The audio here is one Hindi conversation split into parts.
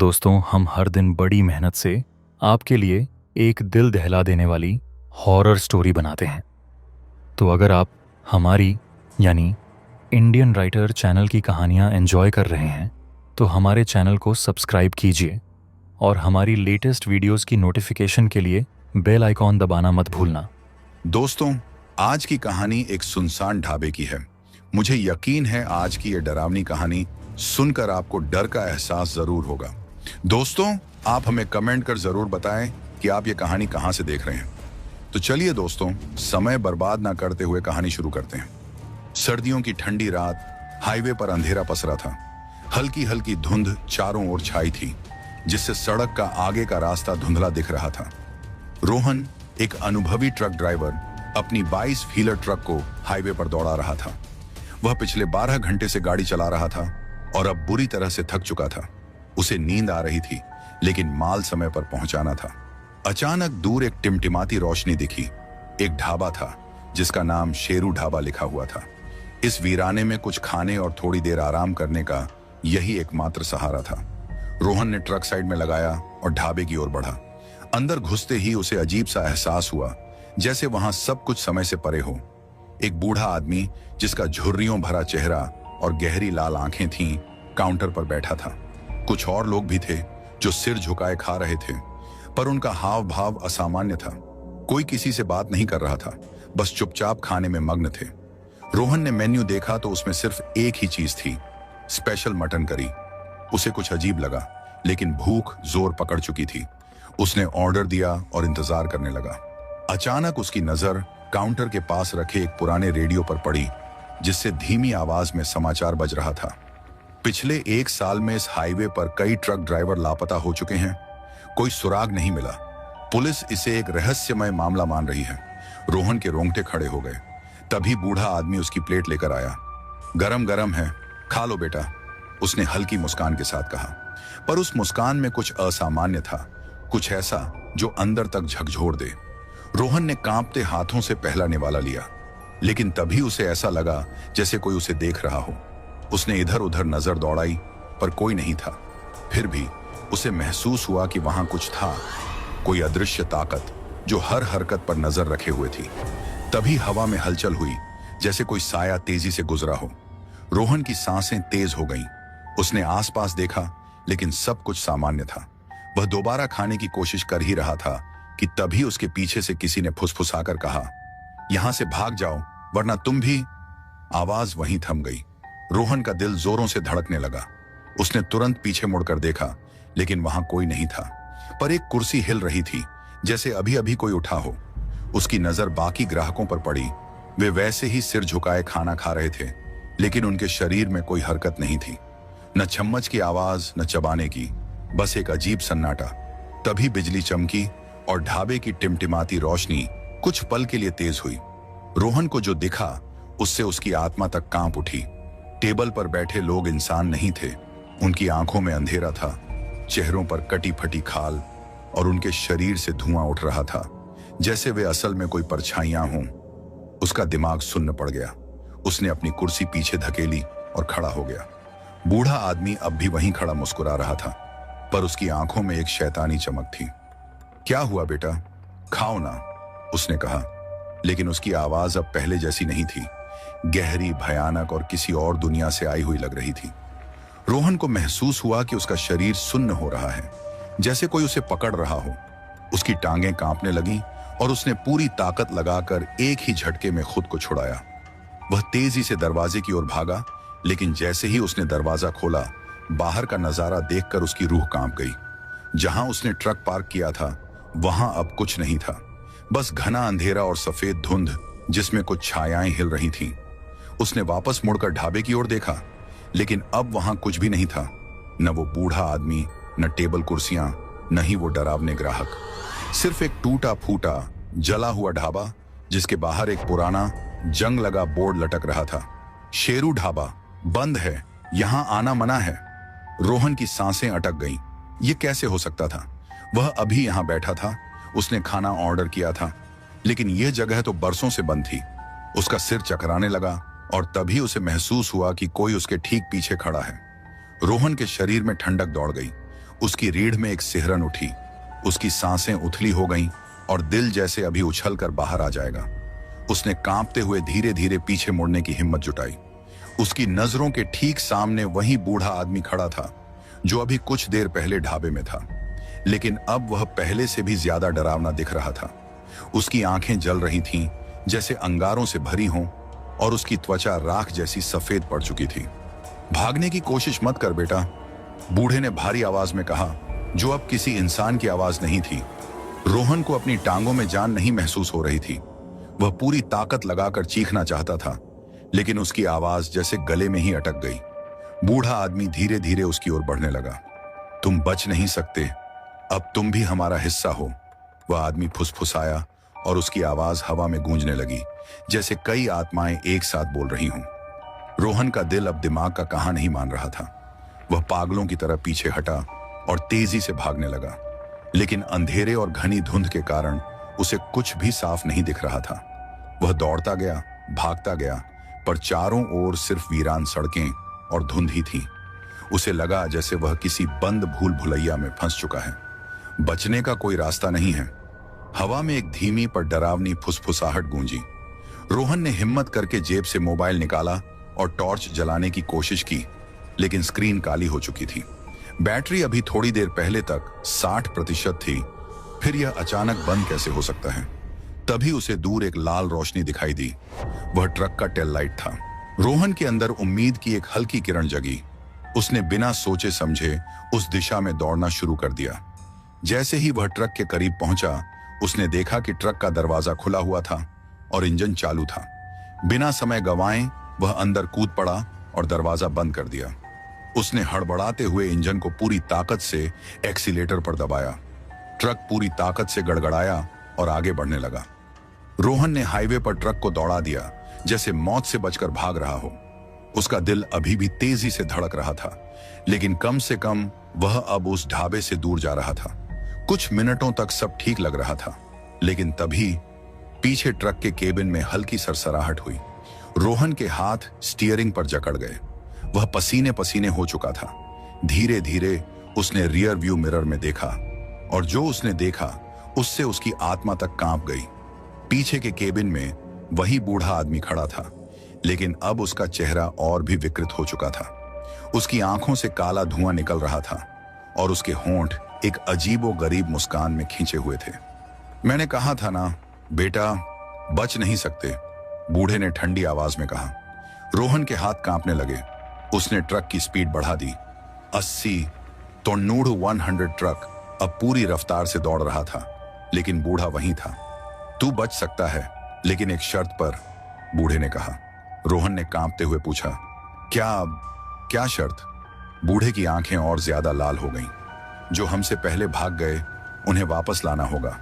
दोस्तों, हम हर दिन बड़ी मेहनत से आपके लिए एक दिल दहला देने वाली हॉरर स्टोरी बनाते हैं। तो अगर आप हमारी यानी इंडियन राइटर चैनल की कहानियाँ एंजॉय कर रहे हैं, तो हमारे चैनल को सब्सक्राइब कीजिए और हमारी लेटेस्ट वीडियोस की नोटिफिकेशन के लिए बेल आइकॉन दबाना मत भूलना। दोस्तों, आज की कहानी एक सुनसान ढाबे की है। मुझे यकीन है आज की ये डरावनी कहानी सुनकर आपको डर का एहसास जरूर होगा। दोस्तों, आप हमें कमेंट कर जरूर बताएं कि आप ये कहानी कहां से देख रहे हैं। तो चलिए दोस्तों, समय बर्बाद ना करते हुए कहानी शुरू करते हैं। सर्दियों की ठंडी रात, हाईवे पर अंधेरा पसरा था। हल्की हल्की धुंध चारों ओर छाई थी, जिससे सड़क का आगे का रास्ता धुंधला दिख रहा था। रोहन, एक अनुभवी ट्रक ड्राइवर, अपनी 22 व्हीलर ट्रक को हाईवे पर दौड़ा रहा था। वह पिछले 12 घंटे से गाड़ी चला रहा था और अब बुरी तरह से थक चुका था। उसे नींद आ रही थी, लेकिन माल समय पर पहुंचाना था। अचानक दूर एक टिमटिमाती रोशनी दिखी। एक ढाबा था जिसका नाम शेरू ढाबा लिखा हुआ था। इस वीराने में कुछ खाने और थोड़ी देर आराम करने का यही एकमात्र सहारा था। रोहन ने ट्रक साइड में लगाया और ढाबे की ओर बढ़ा। अंदर घुसते ही उसे अजीब सा एहसास हुआ, जैसे वहां सब कुछ समय से परे हो। एक बूढ़ा आदमी जिसका झुर्रियों भरा चेहरा और गहरी लाल आंखें थीं, काउंटर पर बैठा था। कुछ और लोग भी थे जो सिर झुकाए खा रहे थे, पर उनका हाव भाव असामान्य था। कोई किसी से बात नहीं कर रहा था, बस चुपचाप खाने में मग्न थे। रोहन ने मेन्यू देखा तो उसमें सिर्फ एक ही चीज थी, स्पेशल मटन करी। उसे कुछ अजीब लगा, लेकिन भूख जोर पकड़ चुकी थी। उसने ऑर्डर दिया और इंतजार करने लगा। अचानक उसकी नजर काउंटर के पास रखे एक पुराने रेडियो पर पड़ी, जिससे धीमी आवाज में समाचार बज रहा था। पिछले 1 साल में इस हाईवे पर कई ट्रक ड्राइवर लापता हो चुके हैं। कोई सुराग नहीं मिला। पुलिस इसे एक रहस्यमय मामला मान रही है। रोहन के रोंगटे खड़े हो गए। तभी बूढ़ा आदमी उसकी प्लेट लेकर आया। गरम गरम है, खा लो बेटा, उसने हल्की मुस्कान के साथ कहा। पर उस मुस्कान में कुछ असामान्य था, कुछ ऐसा जो अंदर तक झकझोर दे। रोहन ने कांपते हाथों से पहला निवाला लिया, लेकिन तभी उसे ऐसा लगा जैसे कोई उसे देख रहा हो। उसने इधर उधर नजर दौड़ाई, पर कोई नहीं था। फिर भी उसे महसूस हुआ कि वहां कुछ था, कोई अदृश्य ताकत जो हर हरकत पर नजर रखे हुए थी। तभी हवा में हलचल हुई, जैसे कोई साया तेजी से गुजरा हो। रोहन की सांसें तेज हो गईं। उसने आसपास देखा, लेकिन सब कुछ सामान्य था। वह दोबारा खाने की कोशिश कर ही रहा था कि तभी उसके पीछे से किसी ने फुसफुसाकर कहा, यहां से भाग जाओ वरना तुम भी। आवाज वहीं थम गई। रोहन का दिल जोरों से धड़कने लगा। उसने तुरंत पीछे मुड़कर देखा, लेकिन वहां कोई नहीं था। पर एक कुर्सी हिल रही थी, जैसे अभी अभी कोई उठा हो। उसकी नजर बाकी ग्राहकों पर पड़ी। वे वैसे ही सिर झुकाए खाना खा रहे थे, लेकिन उनके शरीर में कोई हरकत नहीं थी। न चम्मच की आवाज, न चबाने की, बस एक अजीब सन्नाटा। तभी बिजली चमकी और ढाबे की टिमटिमाती रोशनी कुछ पल के लिए तेज हुई। रोहन को जो दिखा, उससे उसकी आत्मा तक कांप उठी। टेबल पर बैठे लोग इंसान नहीं थे। उनकी आंखों में अंधेरा था, चेहरों पर कटी फटी खाल, और उनके शरीर से धुआं उठ रहा था, जैसे वे असल में कोई परछाइयां हों। उसका दिमाग सुन्न पड़ गया। उसने अपनी कुर्सी पीछे धकेली और खड़ा हो गया। बूढ़ा आदमी अब भी वहीं खड़ा मुस्कुरा रहा था, पर उसकी आंखों में एक शैतानी चमक थी। क्या हुआ बेटा, खाओ ना, उसने कहा। लेकिन उसकी आवाज अब पहले जैसी नहीं थी। गहरी, भयानक और किसी और दुनिया से आई हुई लग रही थी। रोहन को महसूस हुआ कि उसका शरीर सुन्न हो रहा है, जैसे कोई उसे पकड़ रहा हो। उसकी टांगें कांपने लगीं और उसने पूरी ताकत लगाकर एक ही झटके में खुद को छुड़ाया। वह तेजी से दरवाजे की ओर भागा, लेकिन जैसे ही उसने दरवाजा खोला, बाहर का नजारा देखकर उसकी रूह कांप गई। जहां उसने ट्रक पार्क किया था, वहां अब कुछ नहीं था, बस घना अंधेरा और सफेद धुंध जिसमें कुछ छायाएं हिल रही थीं। उसने वापस मुड़कर ढाबे की ओर देखा, लेकिन अब वहां कुछ भी नहीं था। न वो बूढ़ा आदमी, न टेबल कुर्सियां, न ही वो डरावने ग्राहक। सिर्फ एक टूटा फूटा जला हुआ ढाबा, जिसके बाहर एक पुराना जंग लगा बोर्ड लटक रहा था, शेरू ढाबा, बंद है, यहां आना मना है। रोहन की सांसें अटक गईं। ये कैसे हो सकता था? वह अभी यहां बैठा था, उसने खाना ऑर्डर किया था, लेकिन यह जगह तो बरसों से बंद थी। उसका सिर चकराने लगा और तभी उसे महसूस हुआ कि कोई उसके ठीक पीछे खड़ा है। रोहन के शरीर में ठंडक दौड़ गई। उसकी रीढ़ में एक सिहरन उठी, उसकी सांसें उथली हो गईं और दिल जैसे अभी उछल कर बाहर आ जाएगा। उसने कांपते हुए धीरे धीरे पीछे मुड़ने की हिम्मत जुटाई। उसकी नजरों के ठीक सामने वही बूढ़ा आदमी खड़ा था जो अभी कुछ देर पहले ढाबे में था, लेकिन अब वह पहले से भी ज्यादा डरावना दिख रहा था। उसकी आंखें जल रही थीं जैसे अंगारों से भरी हों और उसकी त्वचा राख जैसी सफेद पड़ चुकी थी। भागने की कोशिश मत कर बेटा, बूढ़े ने भारी आवाज में कहा, जो अब किसी इंसान की आवाज नहीं थी। रोहन को अपनी टांगों में जान नहीं महसूस हो रही थी। वह पूरी ताकत लगाकर चीखना चाहता था, लेकिन उसकी आवाज जैसे गले में ही अटक गई। बूढ़ा आदमी धीरे धीरे उसकी ओर बढ़ने लगा। तुम बच नहीं सकते, अब तुम भी हमारा हिस्सा हो, वह आदमी फुसफुसाया और उसकी आवाज हवा में गूंजने लगी जैसे कई आत्माएं एक साथ बोल रही हों। रोहन का दिल अब दिमाग का कहा नहीं मान रहा था। वह पागलों की तरह पीछे हटा और तेजी से भागने लगा, लेकिन अंधेरे और घनी धुंध के कारण उसे कुछ भी साफ नहीं दिख रहा था। वह दौड़ता गया, भागता गया, पर चारों ओर सिर्फ वीरान सड़कें और धुंध ही थी। उसे लगा जैसे वह किसी बंद भूल भुलैया में फंस चुका है। बचने का कोई रास्ता नहीं है। हवा में एक धीमी पर डरावनी फुसफुसाहट गूंजी। रोहन ने हिम्मत करके जेब से मोबाइल निकाला और टॉर्च जलाने की कोशिश की, लेकिन स्क्रीन काली हो चुकी थी। बैटरी अभी थोड़ी देर पहले तक 60% थी, फिर यह अचानक बंद कैसे हो सकता है? तभी उसे दूर एक लाल रोशनी दिखाई दी। वह ट्रक का टेल लाइट था। रोहन के अंदर उम्मीद की एक हल्की किरण जगी। उसने बिना सोचे समझे उस दिशा में दौड़ना शुरू कर दिया। जैसे ही वह ट्रक के करीब पहुंचा, उसने देखा कि ट्रक का दरवाजा खुला हुआ था और इंजन चालू था। बिना समय गंवाए वह अंदर कूद पड़ा और दरवाजा बंद कर दिया। उसने हड़बड़ाते हुए इंजन को पूरी ताकत से एक्सीलेटर पर दबाया। ट्रक पूरी ताकत से गड़गड़ाया और आगे बढ़ने लगा। रोहन ने हाईवे पर ट्रक को दौड़ा दिया जैसे मौत से बचकर भाग रहा हो। उसका दिल अभी भी तेजी से धड़क रहा था, लेकिन कम से कम वह अब उस ढाबे से दूर जा रहा था। कुछ मिनटों तक सब ठीक लग रहा था, लेकिन तभी पीछे ट्रक के केबिन में हल्की सरसराहट हुई। रोहन के हाथ स्टीयरिंग पर जकड़ गए। वह पसीने पसीने हो चुका था। धीरे धीरे उसने रियर व्यू मिरर में देखा, और जो उसने देखा उससे उसकी आत्मा तक कांप गई। पीछे के केबिन में वही बूढ़ा आदमी खड़ा था, लेकिन अब उसका चेहरा और भी विकृत हो चुका था। उसकी आंखों से काला धुआं निकल रहा था और उसके होंठ एक अजीबोगरीब मुस्कान में खींचे हुए थे। मैंने कहा था ना बेटा, बच नहीं सकते, बूढ़े ने ठंडी आवाज में कहा। रोहन के हाथ कांपने लगे। उसने ट्रक की स्पीड बढ़ा दी। 80, 90, 100 ट्रक अब पूरी रफ्तार से दौड़ रहा था, लेकिन बूढ़ा वहीं था। तू बच सकता है, लेकिन एक शर्त पर, बूढ़े ने कहा। रोहन ने कांपते हुए पूछा, क्या शर्त? बूढ़े की आंखें और ज्यादा लाल हो गईं। जो हमसे पहले भाग गए उन्हें वापस लाना होगा।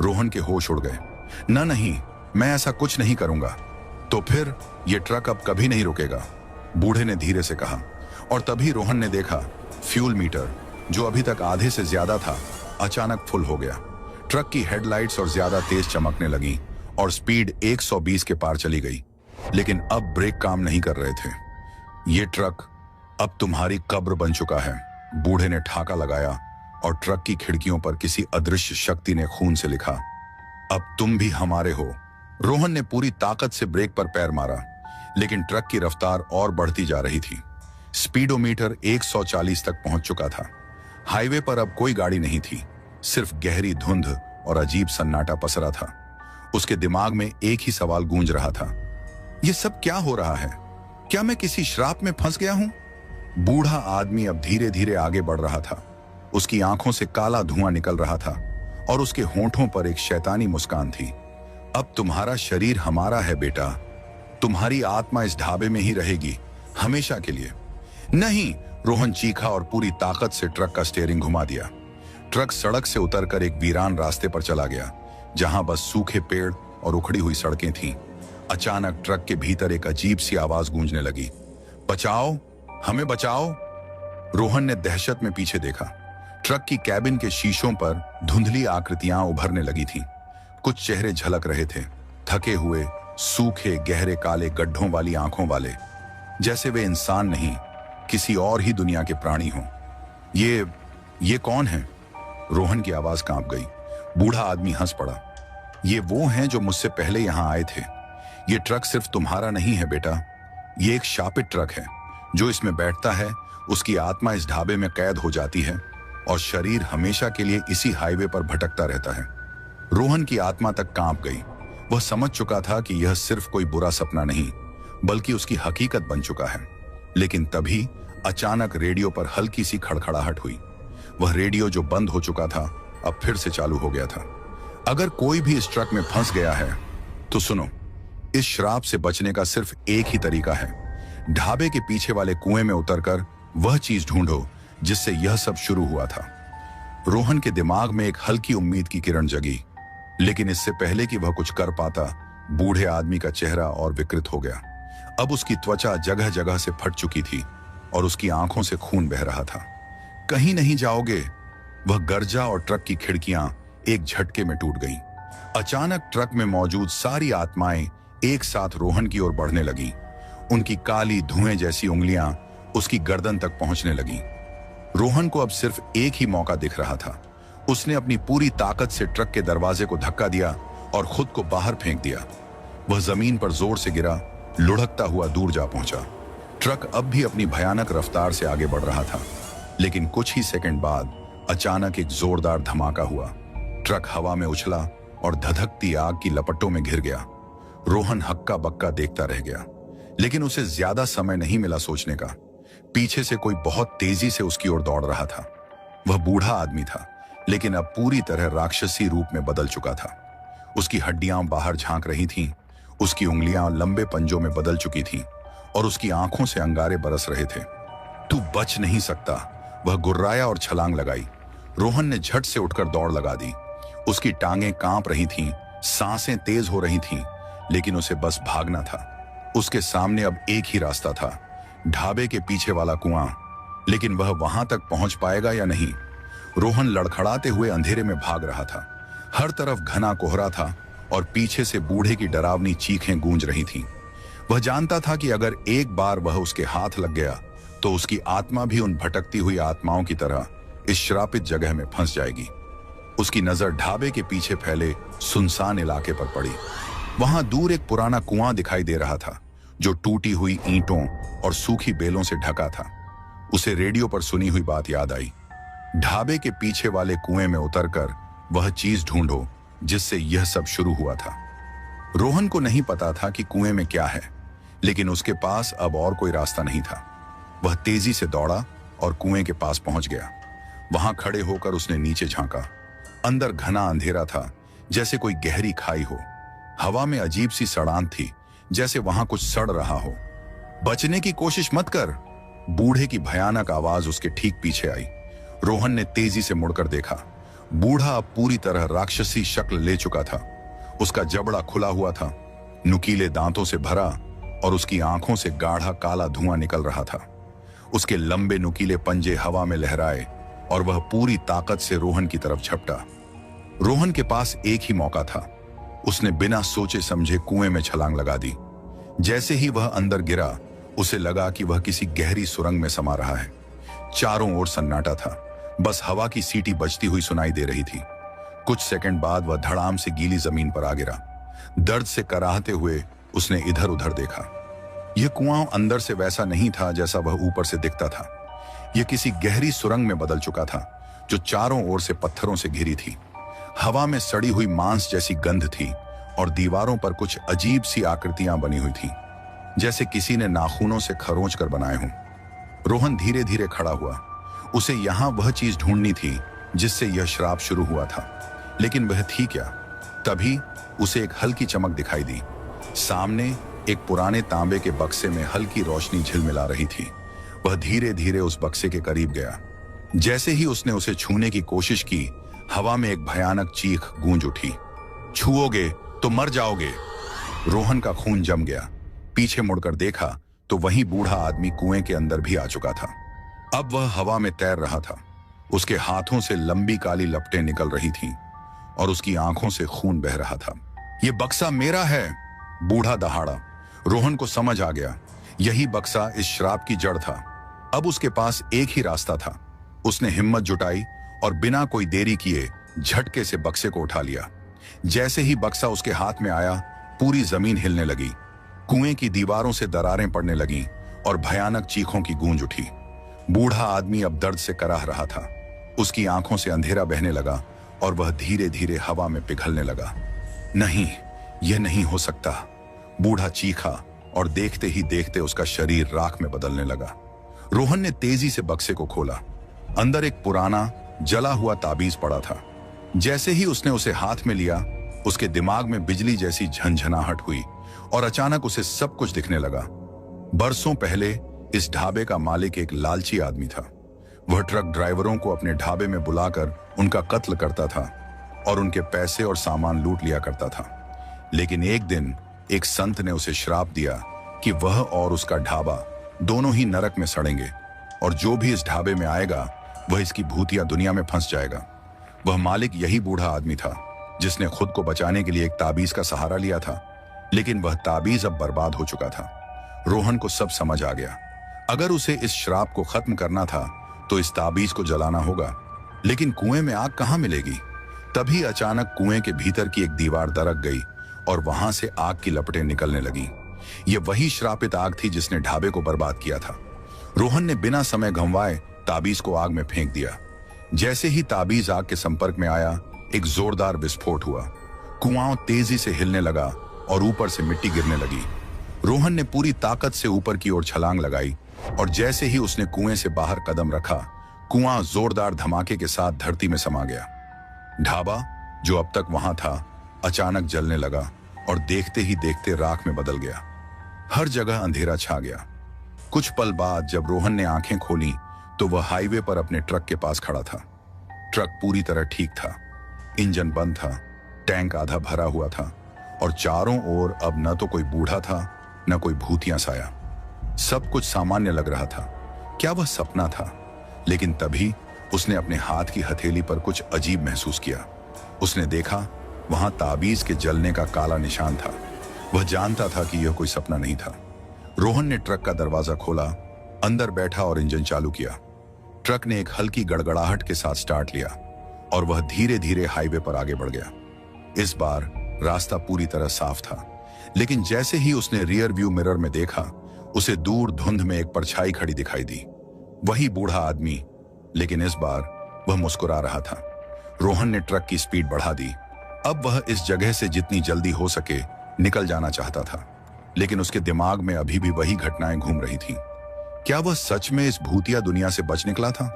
रोहन के होश उड़ गए। नहीं, मैं ऐसा कुछ नहीं करूंगा। तो फिर यह ट्रक अब कभी नहीं रुकेगा, बूढ़े ने धीरे से कहा। और तभी रोहन ने देखा फ्यूल मीटर, जो अभी तक आधे से ज्यादा था, अचानक फुल हो गया। ट्रक की हेडलाइट्स और ज्यादा तेज चमकने लगी और स्पीड 120 के पार चली गई। लेकिन अब ब्रेक काम नहीं कर रहे थे। ये ट्रक अब तुम्हारी कब्र बन चुका है, बूढ़े ने ठाका लगाया और ट्रक की खिड़कियों पर किसी अदृश्य शक्ति ने खून से लिखा, अब तुम भी हमारे हो। रोहन ने पूरी ताकत से ब्रेक पर पैर मारा, लेकिन ट्रक की रफ्तार और बढ़ती जा रही थी। स्पीडोमीटर 140 तक पहुंच चुका था। हाईवे पर अब कोई गाड़ी नहीं थी, सिर्फ गहरी धुंध और अजीब सन्नाटा पसरा था। उसके दिमाग में एक ही सवाल गूंज रहा था, यह सब क्या हो रहा है? क्या मैं किसी श्राप में फंस गया हूं? बूढ़ा आदमी अब धीरे धीरे आगे बढ़ रहा था। उसकी आंखों से काला धुआं निकल रहा था और उसके होंठों पर एक शैतानी मुस्कान थी। अब तुम्हारा शरीर हमारा है बेटा, तुम्हारी आत्मा इस ढाबे में ही रहेगी, हमेशा के लिए। नहीं, रोहन चीखा और पूरी ताकत से ट्रक का स्टीयरिंग घुमा दिया। ट्रक सड़क से उतरकर एक वीरान रास्ते पर चला गया, जहां बस सूखे पेड़ और उखड़ी हुई सड़कें थीं। अचानक ट्रक के भीतर एक अजीब सी आवाज गूंजने लगी, बचाओ, हमें बचाओ। रोहन ने दहशत में पीछे देखा। ट्रक की कैबिन के शीशों पर धुंधली आकृतियां उभरने लगी थीं। कुछ चेहरे झलक रहे थे, थके हुए, सूखे, गहरे काले गड्ढों वाली आंखों वाले, जैसे वे इंसान नहीं, किसी और ही दुनिया के प्राणी हों। ये कौन है? रोहन की आवाज कांप गई। बूढ़ा आदमी हंस पड़ा। ये वो हैं जो मुझसे पहले यहां आए थे। ये ट्रक सिर्फ तुम्हारा नहीं है बेटा, ये एक शापित ट्रक है। जो इसमें बैठता है उसकी आत्मा इस ढाबे में कैद हो जाती है और शरीर हमेशा के लिए इसी हाईवे पर भटकता रहता है। रोहन की आत्मा तक कांप गई। वह समझ चुका था कि यह सिर्फ कोई बुरा सपना नहीं बल्कि उसकी हकीकत बन चुका है। लेकिन तभी अचानक रेडियो पर हल्की सी खड़खड़ाहट हुई। वह रेडियो जो बंद हो चुका था अब फिर से चालू हो गया था। अगर कोई भी इस ट्रक में फंस गया है तो सुनो, इस श्राप से बचने का सिर्फ एक ही तरीका है। ढाबे के पीछे वाले कुएं में उतरकर वह चीज ढूंढो जिससे यह सब शुरू हुआ था। रोहन के दिमाग में एक हल्की उम्मीद की किरण जगी, लेकिन इससे पहले कि वह कुछ कर पाता, बूढ़े आदमी का चेहरा और विकृत हो गया। अब उसकी त्वचा जगह जगह से फट चुकी थी और उसकी आंखों से खून बह रहा था। कहीं नहीं जाओगे, वह गर्जा और ट्रक की खिड़कियां एक झटके में टूट गईं। अचानक ट्रक में मौजूद सारी आत्माएं एक साथ रोहन की ओर बढ़ने लगी। उनकी काली धुएं जैसी उंगलियां उसकी गर्दन तक पहुंचने लगी। रोहन को अब सिर्फ एक ही मौका दिख रहा था। उसने अपनी पूरी ताकत से ट्रक के दरवाजे को धक्का दिया और खुद को बाहर फेंक दिया। वह जमीन पर जोर से गिरा, लुढ़कता हुआ दूर जा पहुंचा। ट्रक अब भी अपनी भयानक रफ्तार से आगे बढ़ रहा था, लेकिन कुछ ही सेकंड बाद अचानक एक जोरदार धमाका हुआ। ट्रक हवा में उछला और धधकती आग की लपटों में घिर गया। रोहन हक्का बक्का देखता रह गया, लेकिन उसे ज्यादा समय नहीं मिला सोचने का। पीछे से कोई बहुत तेजी से उसकी ओर दौड़ रहा था। वह बूढ़ा आदमी था, लेकिन अब पूरी तरह राक्षसी रूप में बदल चुका था। उसकी हड्डियां बाहर झांक रही थीं, उसकी उंगलियां लंबे पंजों में बदल चुकी थीं और उसकी आंखों से अंगारे बरस रहे थे। तू बच नहीं सकता, वह गुर्राया और छलांग लगाई। रोहन ने झट से उठकर दौड़ लगा दी। उसकी टांगें कांप रही थीं, सांसें तेज हो रही थीं, लेकिन उसे बस भागना था। उसके सामने अब एक ही रास्ता था, ढाबे के पीछे वाला कुआं। लेकिन वह वहां तक पहुंच पाएगा या नहीं? रोहन लड़खड़ाते हुए अंधेरे में भाग रहा था। हर तरफ घना कोहरा था और पीछे से बूढ़े की डरावनी चीखें गूंज रही थीं। वह जानता था कि अगर एक बार वह उसके हाथ लग गया तो उसकी आत्मा भी उन भटकती हुई आत्माओं की तरह इस श्रापित जगह में फंस जाएगी। उसकी नजर ढाबे के पीछे फैले सुनसान इलाके पर पड़ी। वहां दूर एक पुराना कुआं दिखाई दे रहा था, जो टूटी हुई ईंटों और सूखी बेलों से ढका था। उसे रेडियो पर सुनी हुई बात याद आई, ढाबे के पीछे वाले कुएं में उतरकर वह चीज ढूंढो जिससे यह सब शुरू हुआ था। रोहन को नहीं पता था कि कुएं में क्या है, लेकिन उसके पास अब और कोई रास्ता नहीं था। वह तेजी से दौड़ा और कुएं के पास पहुंच गया। वहां खड़े होकर उसने नीचे झांका। अंदर घना अंधेरा था, जैसे कोई गहरी खाई हो। हवा में अजीब सी सड़ान थी, जैसे वहां कुछ सड़ रहा हो। बचने की कोशिश मत कर, बूढ़े की भयानक आवाज उसके ठीक पीछे आई। रोहन ने तेजी से मुड़कर देखा। बूढ़ा अब पूरी तरह राक्षसी शक्ल ले चुका था। उसका जबड़ा खुला हुआ था, नुकीले दांतों से भरा, और उसकी आंखों से गाढ़ा काला धुआं निकल रहा था। उसके लंबे नुकीले पंजे हवा में लहराए और वह पूरी ताकत से रोहन की तरफ झपटा। रोहन के पास एक ही मौका था। उसने बिना सोचे समझे कुएं में छलांग लगा दी। जैसे ही वह अंदर गिरा, उसे लगा कि वह किसी गहरी सुरंग में समा रहा है। चारों ओर सन्नाटा था, बस हवा की सीटी बजती हुई सुनाई दे रही थी। कुछ सेकंड बाद वह धड़ाम से गीली जमीन पर आ गिरा। दर्द से कराहते हुए उसने इधर उधर देखा। यह कुआं अंदर से वैसा नहीं था जैसा वह ऊपर से दिखता था। यह किसी गहरी सुरंग में बदल चुका था, जो चारों ओर से पत्थरों से घिरी थी। हवा में सड़ी हुई मांस जैसी गंध थी और दीवारों पर कुछ अजीब सी आकृतियां बनी हुई थीं, जैसे किसी ने नाखूनों से खरोंच कर बनाए हों। रोहन धीरे धीरे खड़ा हुआ। उसे यहां वह चीज ढूंढनी थी जिससे यह श्राप शुरू हुआ था, लेकिन वह थी क्या? तभी उसे एक हल्की चमक दिखाई दी। सामने एक पुराने तांबे के बक्से में हल्की रोशनी झिलमिला रही थी। वह धीरे धीरे उस बक्से के करीब गया। जैसे ही उसने उसे छूने की कोशिश की, हवा में एक भयानक चीख गूंज उठी। छुओगे तो मर जाओगे। रोहन का खून जम गया। पीछे मुड़कर देखा तो वही बूढ़ा आदमी कुएं के अंदर भी आ चुका था। अब वह हवा में तैर रहा था। उसके हाथों से लंबी काली लपटें निकल रही थीं और उसकी आंखों से खून बह रहा था। यह बक्सा मेरा है, बूढ़ा दहाड़ा। रोहन को समझ आ गया, यही बक्सा इस श्राप की जड़ था। अब उसके पास एक ही रास्ता था, उसने हिम्मत जुटाई और बिना कोई देरी किए झटके से बक्से को उठा लिया। जैसे ही बक्सा उसके हाथ में आया, पूरी जमीन हिलने लगी, कुएं की दीवारों से दरारें पड़ने लगीं और भयानक चीखों की गूंज उठी। बूढ़ा आदमी अब दर्द से कराह रहा था। उसकी आंखों से अंधेरा बहने लगा और वह धीरे धीरे हवा में पिघलने लगा। नहीं, यह नहीं हो सकता, बूढ़ा चीखा और देखते ही देखते उसका शरीर राख में बदलने लगा। रोहन ने तेजी से बक्से को खोला। अंदर एक पुराना जला हुआ ताबीज पड़ा था। जैसे ही उसने उसे हाथ में लिया, उसके दिमाग में बिजली जैसी झंझनाहट हुई और अचानक उसे सब कुछ दिखने लगा। बरसों पहले इस ढाबे का मालिक एक लालची आदमी था। वह ट्रक ड्राइवरों को अपने ढाबे में बुलाकर उनका कत्ल करता था और उनके पैसे और सामान लूट लिया करता था। लेकिन एक दिन एक संत ने उसे श्राप दिया कि वह और उसका ढाबा दोनों ही नरक में सड़ेंगे और जो भी इस ढाबे में आएगा वह इसकी भूतिया दुनिया में फंस जाएगा। वह मालिक यही बूढ़ा आदमी था जिसने खुद को बचाने के लिए एक ताबीज का सहारा लिया था, लेकिन वह ताबीज अब बर्बाद हो चुका था। रोहन को सब समझ आ गया। अगर उसे इस श्राप को खत्म करना था तो इस ताबीज को जलाना होगा, लेकिन कुएं में आग कहां मिलेगी? तभी अचानक कुएं के भीतर की एक दीवार दरक गई और वहां से आग की लपटें निकलने लगीं। यह वही श्रापित आग थी जिसने ढाबे को बर्बाद किया था। रोहन ने बिना समय गंवाए ताबीज को आग में फेंक दिया। जैसे ही ताबीज आग के संपर्क में आया, एक जोरदार विस्फोट हुआ। कुआं तेजी से हिलने लगा और ऊपर से मिट्टी गिरने लगी। रोहन ने पूरी ताकत से ऊपर की ओर छलांग लगाई और जैसे ही उसने कुएं से बाहर कदम रखा, कुआं जोरदार धमाके के साथ धरती में समा गया। ढाबा जो अब तक वहां था, अचानक जलने लगा और देखते ही देखते राख में बदल गया। हर जगह अंधेरा छा गया। कुछ पल बाद जब रोहन ने आंखें खोली तो वह हाईवे पर अपने ट्रक के पास खड़ा था। ट्रक पूरी तरह ठीक था, इंजन बंद था, टैंक आधा भरा हुआ था और चारों ओर अब न तो कोई बूढ़ा था न कोई भूतिया साया। सब कुछ सामान्य लग रहा था। क्या वह सपना था? लेकिन तभी उसने अपने हाथ की हथेली पर कुछ अजीब महसूस किया। उसने देखा वहां ताबीज के जलने का काला निशान था। वह जानता था कि यह कोई सपना नहीं था। रोहन ने ट्रक का दरवाजा खोला, अंदर बैठा और इंजन चालू किया। ट्रक ने एक हल्की गड़गड़ाहट के साथ स्टार्ट लिया और वह धीरे धीरे हाईवे पर आगे बढ़ गया। इस बार रास्ता पूरी तरह साफ था, लेकिन जैसे ही उसने रियर व्यू मिरर में देखा, उसे दूर धुंध में एक परछाई खड़ी दिखाई दी। वही बूढ़ा आदमी, लेकिन इस बार वह मुस्कुरा रहा था। रोहन ने ट्रक की स्पीड बढ़ा दी। अब वह इस जगह से जितनी जल्दी हो सके निकल जाना चाहता था, लेकिन उसके दिमाग में अभी भी वही घटनाएं घूम रही थीं। क्या वह सच में इस भूतिया दुनिया से बच निकला था?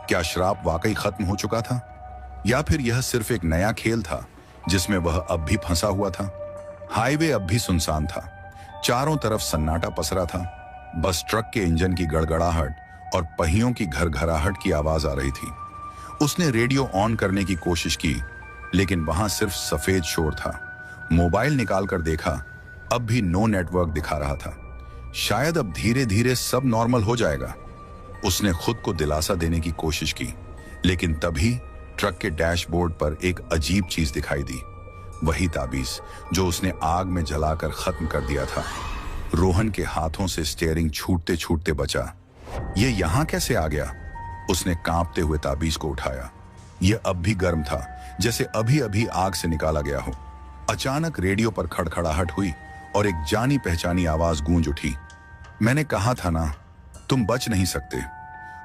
क्या श्राप वाकई खत्म हो चुका था, या फिर यह सिर्फ एक नया खेल था जिसमें वह अब भी फंसा हुआ था? हाईवे अब भी सुनसान था। चारों तरफ सन्नाटा पसरा था। बस ट्रक के इंजन की गड़गड़ाहट और पहियों की घरघराहट की आवाज आ रही थी। उसने रेडियो ऑन करने की कोशिश की, लेकिन वहां सिर्फ सफेद शोर था। मोबाइल निकालकर देखा, अब भी नो नेटवर्क दिखा रहा था। शायद अब धीरे धीरे सब नॉर्मल हो जाएगा। उसने खुद को दिलासा देने की कोशिश की, लेकिन तभी ट्रक के डैशबोर्ड पर एक अजीब चीज दिखाई दी। वही ताबीज जो उसने आग में जलाकर खत्म कर दिया था। रोहन के हाथों से स्टीयरिंग छूटते छूटते बचा। यह यहां कैसे आ गया? उसने कांपते हुए ताबीज को उठाया। यह अब भी गर्म था, जैसे अभी अभी आग से निकाला गया हो। अचानक रेडियो पर खड़खड़ाहट हुई और एक जानी पहचानी आवाज गूंज उठी। मैंने कहा था ना, तुम बच नहीं सकते।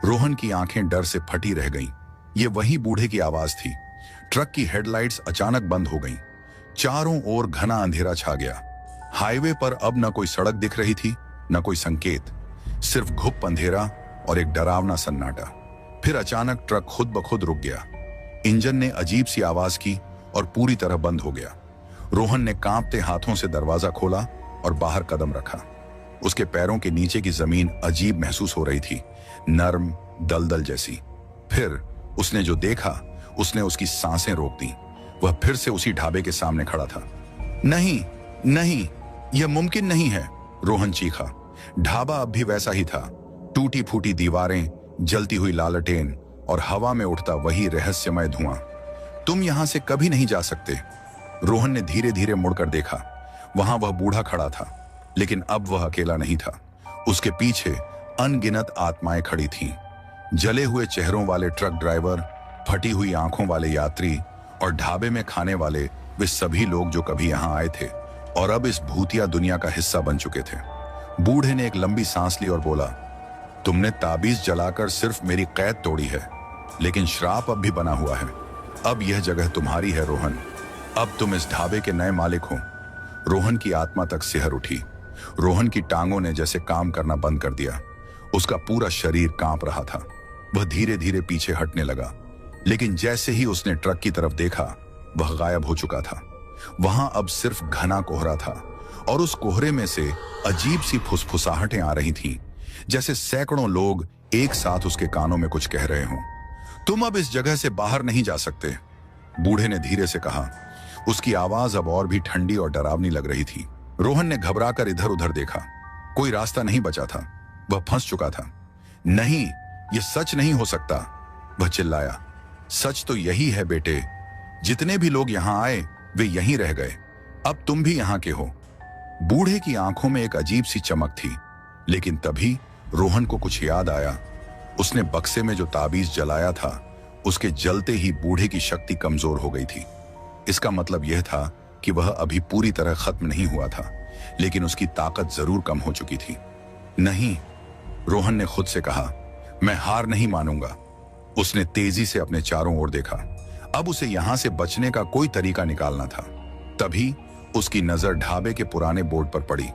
रोहन की आंखें डर से फटी रह गईं। यह वही बूढ़े की आवाज थी। ट्रक की हेडलाइट्स अचानक बंद हो गईं। चारों ओर घना अंधेरा छा गया। हाईवे पर अब न कोई सड़क दिख रही थी, न कोई संकेत, सिर्फ घुप अंधेरा और एक डरावना सन्नाटा। फिर अचानक ट्रक खुद ब खुद रुक गया। इंजन ने अजीब सी आवाज की और पूरी तरह बंद हो गया। रोहन ने कांपते हाथों से दरवाजा खोला और बाहर कदम रखा। उसके पैरों के नीचे की जमीन अजीब महसूस हो रही थी, नर्म, दलदल जैसी। फिर उसने जो देखा, उसने उसकी सांसें रोक दी। वह फिर से उसी ढाबे के सामने खड़ा था। नहीं नहीं, यह मुमकिन नहीं है, रोहन चीखा। ढाबा अब भी वैसा ही था। टूटी फूटी दीवारें, जलती हुई लालटेन और हवा में उठता वही रहस्यमय धुआं। तुम यहां से कभी नहीं जा सकते। रोहन ने धीरे धीरे मुड़कर देखा। वहां वह बूढ़ा खड़ा था, लेकिन अब वह अकेला नहीं था। उसके पीछे अनगिनत आत्माएं खड़ी थीं। जले हुए चेहरों वाले ट्रक ड्राइवर, फटी हुई आंखों वाले यात्री और ढाबे में खाने वाले वे सभी लोग जो कभी यहां आए थे और अब इस भूतिया दुनिया का हिस्सा बन चुके थे। बूढ़े ने एक लंबी सांस ली और बोला, तुमने ताबीज जलाकर सिर्फ मेरी कैद तोड़ी है, लेकिन श्राप अब भी बना हुआ है। अब यह जगह तुम्हारी है रोहन। अब तुम इस ढाबे के नए मालिक हो। रोहन की आत्मा तक सिहर उठी। रोहन की टांगों ने जैसे काम करना बंद कर दिया। उसका पूरा शरीर कांप रहा था। वह धीरे धीरे पीछे हटने लगा, लेकिन जैसे ही उसने ट्रक की तरफ देखा, वह गायब हो चुका था। वहां अब सिर्फ घना कोहरा था और उस कोहरे में से अजीब सी फुसफुसाहटें आ रही थीं, जैसे सैकड़ों लोग एक साथ उसके कानों में कुछ कह रहे हों। तुम अब इस जगह से बाहर नहीं जा सकते, बूढ़े ने धीरे से कहा। उसकी आवाज अब और भी ठंडी और डरावनी लग रही थी। रोहन ने घबराकर इधर उधर देखा। कोई रास्ता नहीं बचा था। वह फंस चुका था। नहीं, यह सच नहीं हो सकता, वह चिल्लाया। सच तो यही है बेटे। जितने भी लोग यहां आए वे यहीं रह गए। अब तुम भी यहां के हो। बूढ़े की आंखों में एक अजीब सी चमक थी, लेकिन तभी रोहन को कुछ याद आया। उसने बक्से में जो ताबीज जलाया था, उसके जलते ही बूढ़े की शक्ति कमजोर हो गई थी। इसका मतलब यह था कि वह अभी पूरी तरह खत्म नहीं हुआ था, लेकिन उसकी ताकत जरूर कम हो चुकी थी। नहीं, रोहन ने खुद से कहा, मैं हार नहीं मानूंगा। उसने तेजी से अपने चारों ओर देखा। अब उसे यहां से बचने का कोई तरीका निकालना था। तभी उसकी नजर ढाबे के पुराने बोर्ड पर पड़ी।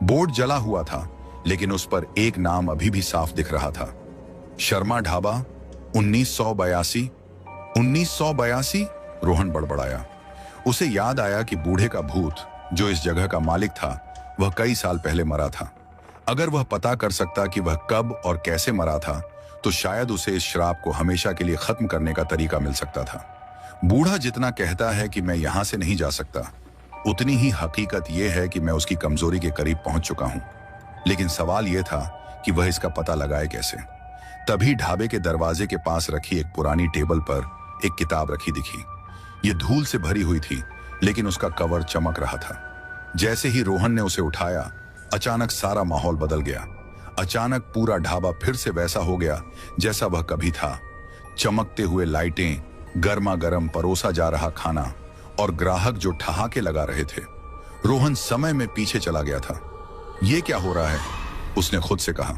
बोर्ड जला हुआ था, लेकिन उस पर एक नाम अभी भी साफ दिख रहा था, शर्मा ढाबा 1982। 1982? रोहन बड़बड़ाया। उसे याद आया कि बूढ़े का भूत, जो इस जगह का मालिक था, वह कई साल पहले मरा था। अगर वह पता कर सकता कि वह कब और कैसे मरा था, तो शायद उसे इस श्राप को हमेशा के लिए खत्म करने का तरीका मिल सकता था। बूढ़ा जितना कहता है कि मैं यहां से नहीं जा सकता, उतनी ही हकीकत यह है कि मैं उसकी कमजोरी के करीब पहुंच चुका हूं। लेकिन सवाल यह था कि वह इसका पता लगाए कैसे। तभी ढाबे के दरवाजे के पास रखी एक पुरानी टेबल पर एक किताब रखी दिखी। यह धूल से भरी हुई थी, लेकिन उसका कवर चमक रहा था। जैसे ही रोहन ने उसे उठाया, अचानक सारा माहौल बदल गया। अचानक पूरा ढाबा फिर से वैसा हो गया जैसा वह कभी था। चमकते हुए लाइटें, गर्मा गर्म परोसा जा रहा खाना और ग्राहक जो ठहाके लगा रहे थे। रोहन समय में पीछे चला गया था। यह क्या हो रहा है, उसने खुद से कहा।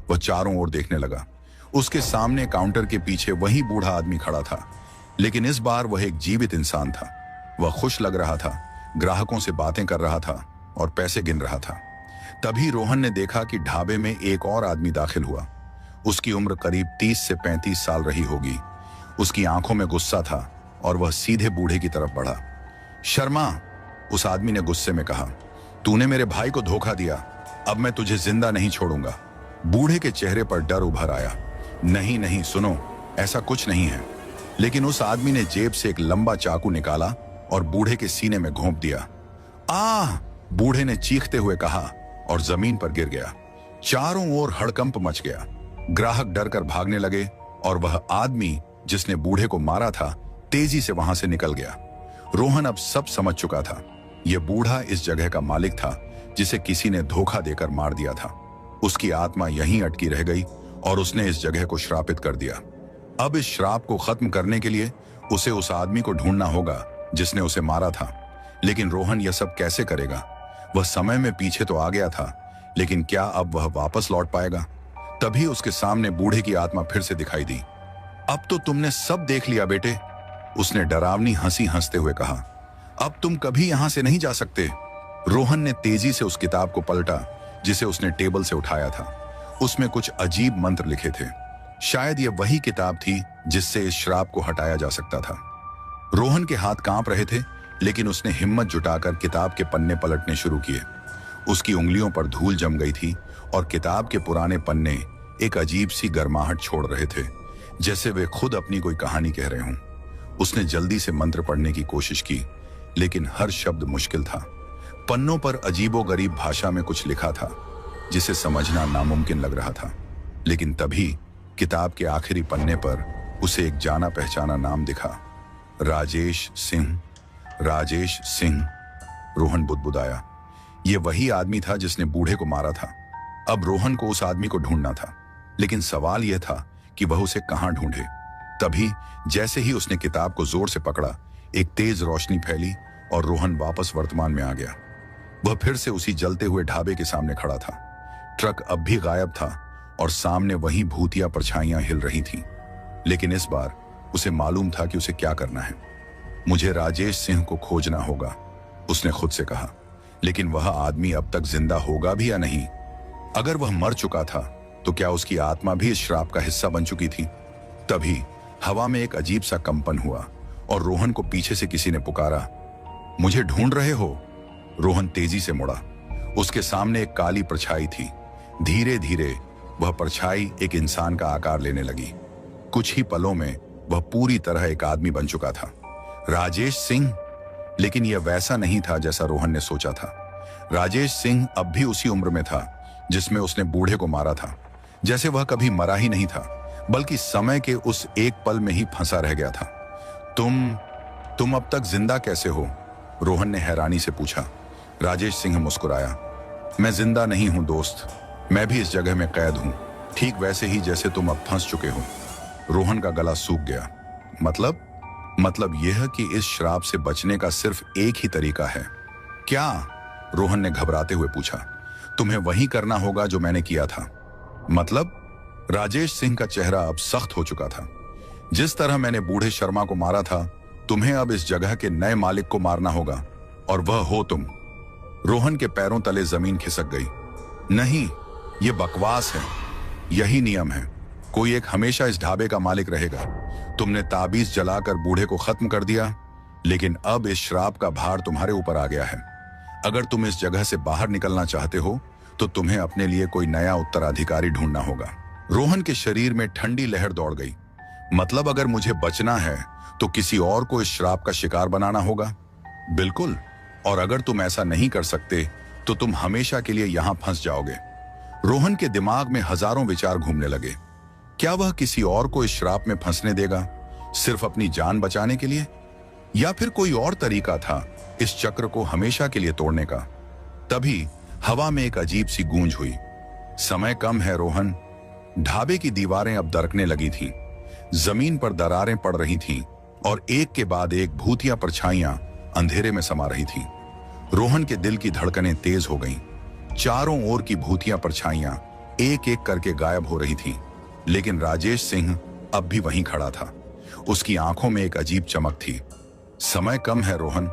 वह चारों ओर देखने लगा। उसके सामने काउंटर के पीछे वही बूढ़ा आदमी खड़ा था, लेकिन इस बार वह एक जीवित इंसान था। वह खुश लग रहा था, ग्राहकों से बातें कर रहा था और पैसे गिन रहा था। तभी रोहन ने देखा कि ढाबे में एक और आदमी दाखिल हुआ। उसकी उम्र करीब 30 से 35 साल रही होगी। उसकी आंखों में गुस्सा था और वह सीधे बूढ़े की तरफ बढ़ा। शर्मा, उस आदमी ने गुस्से में कहा, तूने मेरे भाई को धोखा दिया। अब मैं तुझे जिंदा नहीं छोड़ूंगा। बूढ़े के चेहरे पर डर उभर आया। नहीं नहीं, सुनो, ऐसा कुछ नहीं है। लेकिन उस आदमी ने जेब से एक लंबा चाकू निकाला और बूढ़े के सीने में घोंप दिया। आह! बूढ़े ने चीखते हुए कहा और जमीन पर गिर गया। चारों ओर हड़कंप मच गया। ग्राहक डरकर भागने लगे और वह आदमी जिसने बूढ़े को मारा था, तेजी से वहां से निकल गया। रोहन अब सब समझ चुका था। यह बूढ़ा इस जगह का मालिक था, जिसे किसी ने धोखा देकर मार दिया था। उसकी आत्मा यहीं अटकी रह गई और उसने इस जगह को श्रापित कर दिया। अब इस श्राप को खत्म करने के लिए उसे उस आदमी को ढूंढना होगा जिसने उसे मारा था। लेकिन रोहन यह सब कैसे करेगा? वह समय में पीछे तो आ गया था, लेकिन क्या अब वह वापस लौट पाएगा? तभी उसके सामने बूढ़े की आत्मा फिर से दिखाई दी। अब तो तुमने सब देख लिया बेटे, उसने डरावनी हंसी हंसते हुए कहा। अब तुम कभी यहां से नहीं जा सकते। रोहन ने तेजी से उस किताब को पलटा जिसे उसने टेबल से उठाया था। उसमें कुछ अजीब मंत्र लिखे थे। शायद यह वही किताब थी जिससे इस श्राप को हटाया जा सकता था। रोहन के हाथ कांप रहे थे, लेकिन उसने हिम्मत जुटाकर किताब के पन्ने पलटने शुरू किए। उसकी उंगलियों पर धूल जम गई थी और किताब के पुराने पन्ने एक अजीब सी गर्माहट छोड़ रहे थे, जैसे वे खुद अपनी कोई कहानी कह रहे हों। उसने जल्दी से मंत्र पढ़ने की कोशिश की, लेकिन हर शब्द मुश्किल था। पन्नों पर अजीबोगरीब भाषा में कुछ लिखा था, जिसे समझना नामुमकिन लग रहा था। लेकिन तभी किताब के आखिरी पन्ने पर उसे एक जाना पहचाना नाम दिखा, राजेश सिंह। राजेश सिंह, रोहन बुदबुदाया। यह वही आदमी था जिसने बूढ़े को मारा था। अब रोहन को उस आदमी को ढूंढना था, लेकिन सवाल यह था कि वह उसे कहां ढूंढे। तभी जैसे ही उसने किताब को जोर से पकड़ा, एक तेज रोशनी फैली और रोहन वापस वर्तमान में आ गया। वह फिर से उसी जलते हुए ढाबे के सामने खड़ा था। ट्रक अब भी गायब था और सामने वही भूतिया परछाइयां हिल रही थीं। लेकिन इस बार उसे मालूम था कि उसे क्या करना है। मुझे राजेश सिंह को खोजना होगा, उसने खुद से कहा। लेकिन वह आदमी अब तक जिंदा होगा भी या नहीं? अगर वह मर चुका था तो क्या उसकी आत्मा भी इस श्राप का हिस्सा बन चुकी थी? तभी हवा में एक अजीब सा कंपन हुआ और रोहन को पीछे से किसी ने पुकारा, मुझे ढूंढ रहे हो? रोहन तेजी से मुड़ा। उसके सामने एक काली परछाई थी। धीरे धीरे वह परछाई एक इंसान का आकार लेने लगी। कुछ ही पलों में वह पूरी तरह एक आदमी बन चुका था। राजेश सिंह। लेकिन यह वैसा नहीं था जैसा रोहन ने सोचा था। राजेश सिंह अब भी उसी उम्र में था जिसमें उसने बूढ़े को मारा था। जैसे वह कभी मरा ही नहीं था, बल्कि समय के उस एक पल में ही फंसा रह गया था। तुम अब तक जिंदा कैसे हो? रोहन ने हैरानी से पूछा। राजेश सिंह मुस्कुराया। मैं जिंदा नहीं हूं दोस्त, मैं भी इस जगह में कैद हूं, ठीक वैसे ही जैसे तुम अब फंस चुके हो। रोहन का गला सूख गया। मतलब यह कि इस श्राप से बचने का सिर्फ एक ही तरीका है। क्या? रोहन ने घबराते हुए पूछा। तुम्हें वही करना होगा जो मैंने किया था। मतलब? राजेश सिंह का चेहरा अब सख्त हो चुका था। जिस तरह मैंने बूढ़े शर्मा को मारा था, तुम्हें अब इस जगह के नए मालिक को मारना होगा, और वह हो तुम। रोहन के पैरों तले जमीन खिसक गई। नहीं, ये बकवास है। यही नियम है। कोई एक हमेशा इस ढाबे का मालिक रहेगा। तुमने ताबीज जलाकर बूढ़े को खत्म कर दिया, लेकिन अब इस श्राप का भार तुम्हारे ऊपर आ गया है। अगर तुम इस जगह से बाहर निकलना चाहते हो तो तुम्हें अपने लिए कोई नया उत्तराधिकारी ढूंढना होगा। रोहन के शरीर में ठंडी लहर दौड़ गई। मतलब अगर मुझे बचना है तो किसी और को इस श्राप का शिकार बनाना होगा? बिल्कुल। और अगर तुम ऐसा नहीं कर सकते तो तुम हमेशा के लिए यहां फंस जाओगे। रोहन के दिमाग में हजारों विचार घूमने लगे। क्या वह किसी और को इस श्राप में फंसने देगा, सिर्फ अपनी जान बचाने के लिए? या फिर कोई और तरीका था इस चक्र को हमेशा के लिए तोड़ने का? तभी हवा में एक अजीब सी गूंज हुई। समय कम है रोहन। ढाबे की दीवारें अब दरकने लगी थीं। जमीन पर दरारें पड़ रही थीं और एक के बाद एक भूतिया परछाइयां अंधेरे में समा रही थीं। रोहन के दिल की धड़कनें तेज हो गईं। चारों ओर की भूतिया परछाइयां एक एक करके गायब हो रही थीं। लेकिन राजेश सिंह अब भी वहीं खड़ा था। उसकी आंखों में एक अजीब चमक थी। समय कम है रोहन।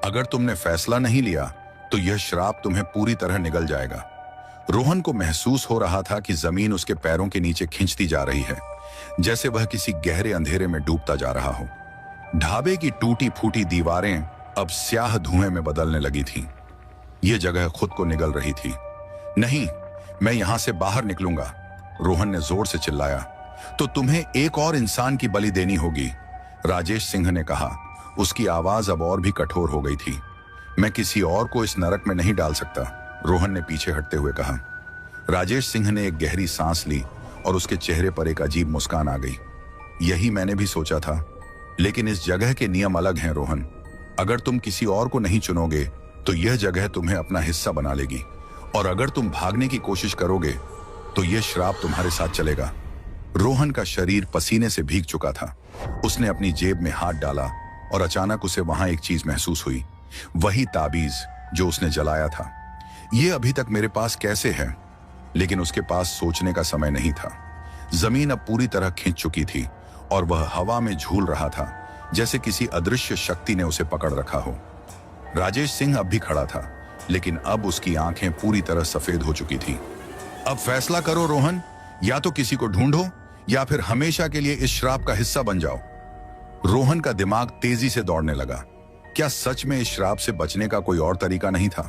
अगर तुमने फैसला नहीं लिया तो यह श्राप तुम्हें पूरी तरह निगल जाएगा। रोहन को महसूस हो रहा था कि जमीन उसके पैरों के नीचे खिंचती जा रही है, जैसे वह किसी गहरे अंधेरे में डूबता जा रहा हो। ढाबे की टूटी फूटी दीवारें अब स्याह धुएं में बदलने लगी थीं। यह जगह खुद को निगल रही थी। नहीं, मैं यहां से बाहर निकलूंगा, रोहन ने जोर से चिल्लाया। तो तुम्हें एक और इंसान की बलि देनी होगी, राजेश सिंह ने कहा। उसकी आवाज अब और भी कठोर हो गई थी। मैं किसी और को इस नरक में नहीं डाल सकता, रोहन ने पीछे हटते हुए कहा। राजेश सिंह ने एक गहरी सांस ली और उसके चेहरे पर एक अजीब मुस्कान आ गई। यही मैंने भी सोचा था, लेकिन इस जगह के नियम अलग हैं रोहन। अगर तुम किसी और को नहीं चुनोगे तो यह जगह तुम्हें अपना हिस्सा बना लेगी, और अगर तुम भागने की कोशिश करोगे तो यह श्राप तुम्हारे साथ चलेगा। रोहन का शरीर पसीने से भीग चुका था। उसने अपनी जेब में हाथ डाला और अचानक उसे वहां एक चीज महसूस हुई। वही ताबीज जो उसने जलाया था। यह अभी तक मेरे पास कैसे है? लेकिन उसके पास सोचने का समय नहीं था। जमीन अब पूरी तरह खिंच चुकी थी और वह हवा में झूल रहा था, जैसे किसी अदृश्य शक्ति ने उसे पकड़ रखा हो। राजेश सिंह अब भी खड़ा था, लेकिन अब उसकी आंखें पूरी तरह सफेद हो चुकी थी। अब फैसला करो रोहन, या तो किसी को ढूंढो या फिर हमेशा के लिए इस श्राप का हिस्सा बन जाओ। रोहन का दिमाग तेजी से दौड़ने लगा। क्या सच में इस श्राप से बचने का कोई और तरीका नहीं था?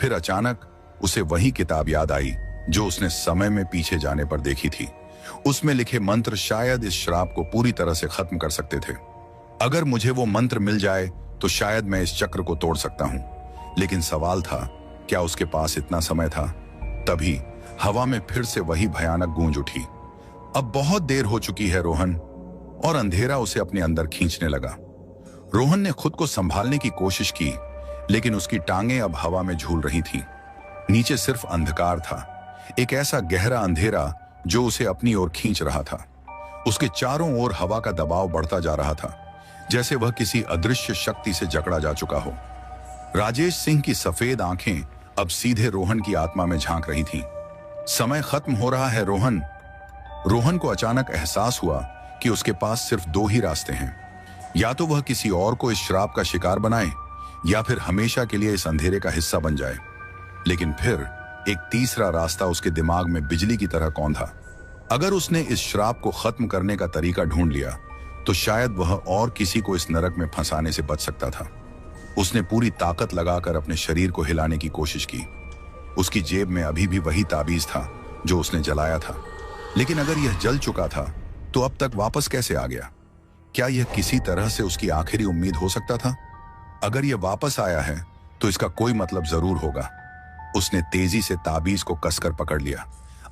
फिर अचानक उसे वही किताब याद आई जो उसने समय में पीछे जाने पर देखी थी। उसमें लिखे मंत्र शायद इस श्राप को पूरी तरह से खत्म कर सकते थे। अगर मुझे वो मंत्र मिल जाए तो शायद मैं इस चक्र को तोड़ सकता हूं। लेकिन सवाल था, क्या उसके पास इतना समय था? तभी हवा में फिर से वही भयानक गूंज उठी। अब बहुत देर हो चुकी है रोहन, और अंधेरा उसे अपने अंदर खींचने लगा। रोहन ने खुद को संभालने की कोशिश की, लेकिन उसकी टांगें अब हवा में झूल रही थीं। नीचे सिर्फ अंधकार था, एक ऐसा गहरा अंधेरा जो उसे अपनी ओर खींच रहा था। उसके चारों ओर हवा का दबाव बढ़ता जा रहा था, जैसे वह किसी अदृश्य शक्ति से जकड़ा जा चुका हो। राजेश सिंह की सफेद आंखें अब सीधे रोहन की आत्मा में झांक रही थीं। समय खत्म हो रहा है रोहन। रोहन को अचानक एहसास हुआ कि उसके पास सिर्फ दो ही रास्ते हैं, या तो वह किसी और को इस श्राप का शिकार बनाए या फिर हमेशा के लिए इस अंधेरे का हिस्सा बन जाए। लेकिन फिर एक तीसरा रास्ता उसके दिमाग में बिजली की तरह कौंधा। अगर उसने इस श्राप को खत्म करने का तरीका ढूंढ लिया तो शायद वह और किसी को इस नरक में फंसाने से बच सकता था। उसने पूरी ताकत लगाकर अपने शरीर को हिलाने की कोशिश की। उसकी जेब में अभी भी वही ताबीज था जो उसने जलाया था, लेकिन अगर यह जल चुका था तो अब तक वापस कैसे आ गया? क्या यह किसी तरह से उसकी आखिरी उम्मीद हो सकता था? अगर यह वापस आया है तो इसका कोई मतलब जरूर होगा। उसने तेजी से ताबीज को कसकर पकड़ लिया।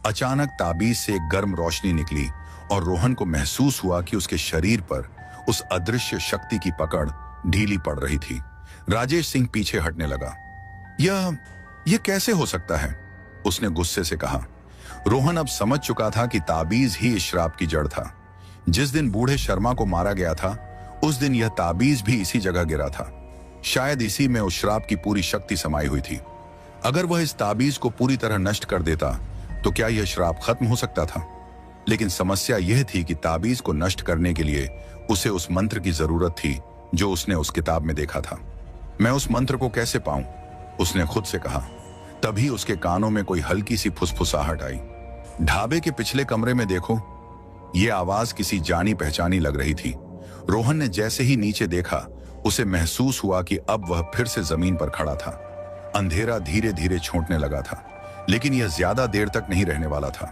अचानक ताबीज से एक गर्म रोशनी निकली और रोहन को महसूस हुआ कि उसके शरीर पर उस अदृश्य शक्ति की पकड़ ढीली पड़ रही थी। राजेश सिंह पीछे हटने लगा। यह कैसे हो सकता है? उसने गुस्से से कहा। रोहन अब समझ चुका था कि ताबीज ही इस श्राप की जड़ था। जिस दिन बूढ़े शर्मा को मारा गया था उस दिन यह ताबीज भी इसी जगह गिरा था। शायद इसी में उस श्राप की पूरी शक्ति समाई हुई थी। अगर वह इस ताबीज को पूरी तरह नष्ट कर देता तो क्या यह श्राप खत्म हो सकता था? लेकिन समस्या यह थी कि ताबीज को नष्ट करने के लिए उसे उस मंत्र की जरूरत थी जो उसने उस किताब में देखा था। मैं उस मंत्र को कैसे पाऊं? उसने खुद से कहा। तभी उसके कानों में कोई हल्की सी फुसफुसाहट आई। ढाबे के पिछले कमरे में देखो। यह आवाज किसी जानी पहचानी लग रही थी। रोहन ने जैसे ही नीचे देखा उसे महसूस हुआ कि अब वह फिर से जमीन पर खड़ा था। अंधेरा धीरे धीरे छूटने लगा था, लेकिन यह ज्यादा देर तक नहीं रहने वाला था।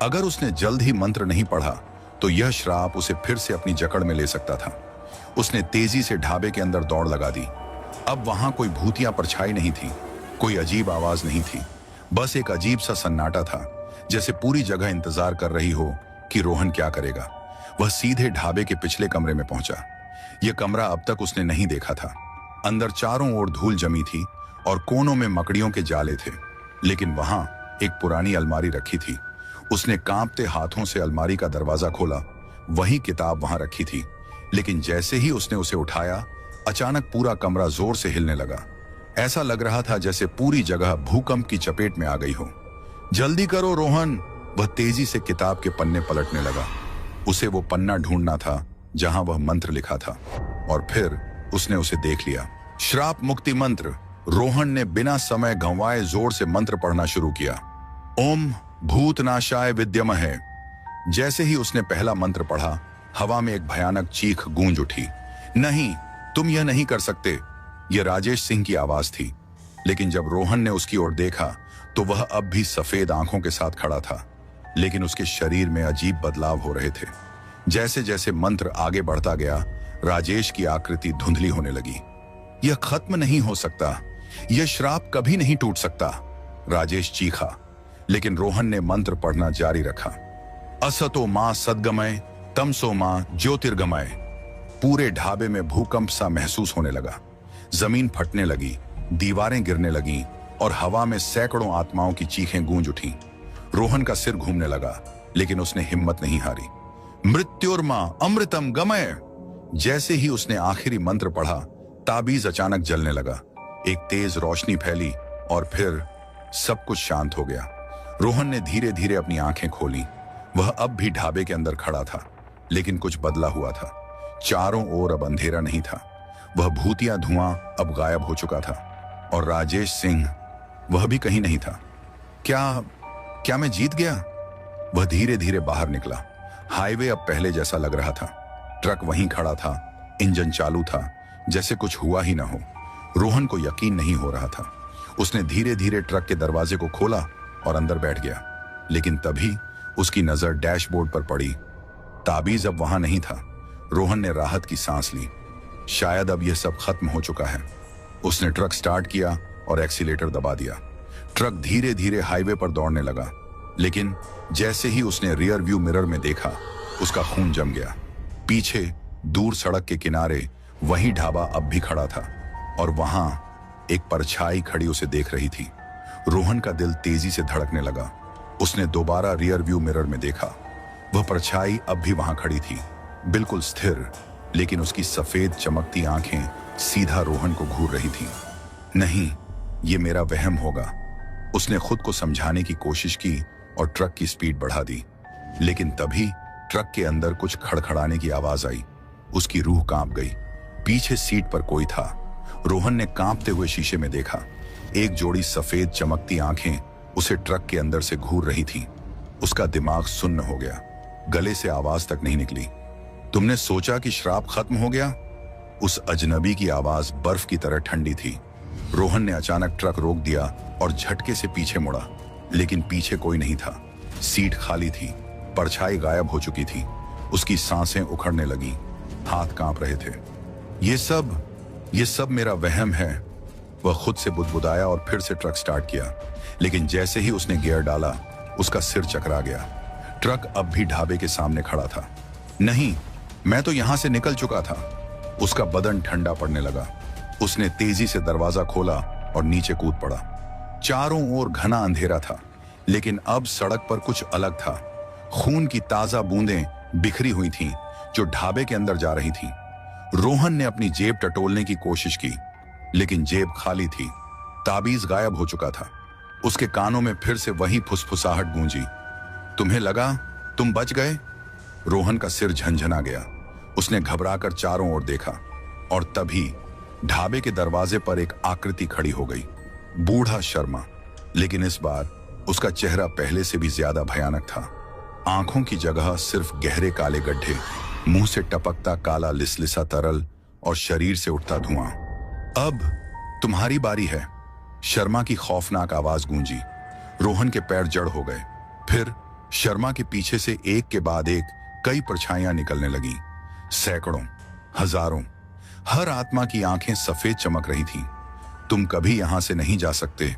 अगर उसने जल्द ही मंत्र नहीं पढ़ा तो यह श्राप उसे फिर से अपनी जकड़ में ले सकता था। उसने तेजी से ढाबे के अंदर दौड़ लगा दी। अब वहां कोई भूतिया परछाई नहीं थी, कोई अजीब आवाज नहीं थी, बस एक अजीब सा सन्नाटा था, जैसे पूरी जगह इंतजार कर रही हो कि रोहन क्या करेगा। वह सीधे ढाबे के पिछले कमरे में पहुंचा। यह कमरा अब तक उसने नहीं देखा था। अंदर चारों ओर धूल जमी थी और कोनों में मकड़ियों के जाले थे, लेकिन वहां एक पुरानी अलमारी रखी थी। उसने कांपते हाथों से अलमारी का दरवाजा खोला। वही किताब वहां रखी थी, लेकिन जैसे ही उसने उसे उठाया अचानक पूरा कमरा जोर से हिलने लगा। ऐसा लग रहा था जैसे पूरी जगह भूकंप की चपेट में आ गई हो। जल्दी करो रोहन! वह तेजी से किताब के पन्ने पलटने लगा। उसे वो पन्ना ढूंढना था जहां वह मंत्र लिखा था, और फिर उसने उसे देख लिया। श्राप मुक्ति मंत्र। रोहन ने बिना समय गंवाए जोर से मंत्र पढ़ना शुरू किया। ओम भूतनाशाय विद्यमहे। जैसे ही उसने पहला मंत्र पढ़ा हवा में एक भयानक चीख गूंज उठी। नहीं, तुम यह नहीं कर सकते। यह राजेश सिंह की आवाज थी, लेकिन जब रोहन ने उसकी ओर देखा तो वह अब भी सफेद आंखों के साथ खड़ा था, लेकिन उसके शरीर में अजीब बदलाव हो रहे थे। जैसे जैसे मंत्र आगे बढ़ता गया राजेश की आकृति धुंधली होने लगी। यह खत्म नहीं हो सकता, यह श्राप कभी नहीं टूट सकता, राजेश चीखा। लेकिन रोहन ने मंत्र पढ़ना जारी रखा। असतो मां सद्गमय तमसो मां ज्योतिर्गमय। पूरे ढाबे में भूकंप सा महसूस होने लगा। जमीन फटने लगी, दीवारें गिरने लगीं और हवा में सैकड़ों आत्माओं की चीखें गूंज उठीं। रोहन का सिर घूमने लगा, लेकिन उसने हिम्मत नहीं हारी। मृत्युर्मा अमृतम गमय। जैसे ही उसने आखिरी मंत्र पढ़ा ताबीज अचानक जलने लगा। एक तेज रोशनी फैली और फिर सब कुछ शांत हो गया। रोहन ने धीरे धीरे अपनी आंखें खोली। वह अब भी ढाबे के अंदर खड़ा था, लेकिन कुछ बदला हुआ था। चारों ओर अब अंधेरा नहीं था। वह भूतिया धुआं अब गायब हो चुका था और राजेश सिंह वह भी कहीं नहीं था। क्या मैं जीत गया? वह धीरे धीरे बाहर निकला। हाईवे अब पहले जैसा लग रहा था। ट्रक वहीं खड़ा था, इंजन चालू था, जैसे कुछ हुआ ही ना हो। रोहन को यकीन नहीं हो रहा था। उसने धीरे धीरे ट्रक के दरवाजे को खोला और अंदर बैठ गया, लेकिन तभी उसकी नजर डैशबोर्ड पर पड़ी। ताबीज अब वहां नहीं था। रोहन ने राहत की सांस ली। शायद अब यह सब खत्म हो चुका है। उसने ट्रक स्टार्ट किया और एक्सीलेटर दबा दिया। ट्रक धीरे धीरे हाईवे पर दौड़ने लगा, लेकिन जैसे ही उसने रियर व्यू मिरर में देखा उसका खून जम गया। पीछे दूर सड़क के किनारे वही ढाबा अब भी खड़ा था और वहां एक परछाई खड़ी उसे देख रही थी। रोहन का दिल तेजी से धड़कने लगा। उसने दोबारा रियर व्यू मिरर में देखा। वह परछाई अब भी वहां खड़ी थी, बिल्कुल स्थिर, लेकिन उसकी सफेद चमकती आंखें सीधा रोहन को घूर रही थीं। नहीं, ये मेरा वहम होगा, उसने खुद को समझाने की कोशिश की और ट्रक की स्पीड बढ़ा दी। लेकिन तभी ट्रक के अंदर कुछ खड़खड़ाने की आवाज आई। उसकी रूह कांप गई। पीछे सीट पर कोई था। रोहन ने कांपते हुए शीशे में देखा। एक जोड़ी सफेद चमकती आंखें उसे ट्रक के अंदर से घूर रही थीं। उसका दिमाग सुन्न हो गया। गले से आवाज तक नहीं निकली। तुमने सोचा कि श्राप खत्म हो गया? उस अजनबी की आवाज बर्फ की तरह ठंडी थी। रोहन ने अचानक ट्रक रोक दिया और झटके से पीछे मुड़ा, लेकिन पीछे कोई नहीं था। सीट खाली थी, परछाई गायब हो चुकी थी। उसकी सांसें उखड़ने लगी, हाथ कांप रहे थे। ये सब मेरा वहम है, वह खुद से बुदबुदाया और फिर से ट्रक स्टार्ट किया। लेकिन जैसे ही उसने गियर डाला, उसका सिर चकरा गया। ट्रक अब भी ढाबे के सामने खड़ा था। नहीं, मैं तो यहां से निकल चुका था। उसका बदन ठंडा पड़ने लगा। उसने तेजी से दरवाजा खोला और नीचे कूद पड़ा। चारों ओर घना अंधेरा था, लेकिन अब सड़क पर कुछ अलग था। खून की ताजा बूंदें बिखरी हुई थीं, जो ढाबे के अंदर जा रही थीं। रोहन ने अपनी जेब टटोलने की कोशिश की, लेकिन जेब खाली थी। ताबीज गायब हो चुका था। उसके कानों में फिर से वही फुसफुसाहट गूंजी। तुम्हें लगा तुम बच गए? रोहन का सिर झनझना गया। उसने घबराकर चारों ओर देखा और तभी ढाबे के दरवाजे पर एक आकृति खड़ी हो गई। बूढ़ा शर्मा, लेकिन इस बार उसका चेहरा पहले से भी ज्यादा भयानक था। आंखों की जगह सिर्फ गहरे काले गड्ढे, मुंह से टपकता काला लिसलिसा तरल और शरीर से उठता धुआं। अब तुम्हारी बारी है, शर्मा की खौफनाक आवाज गूंजी। रोहन के पैर जड़ हो गए। फिर शर्मा के पीछे से एक के बाद एक कई परछाइयां निकलने लगीं। सैकड़ों, हजारों, हर आत्मा की आंखें सफेद चमक रही थीं। तुम कभी यहां से नहीं जा सकते।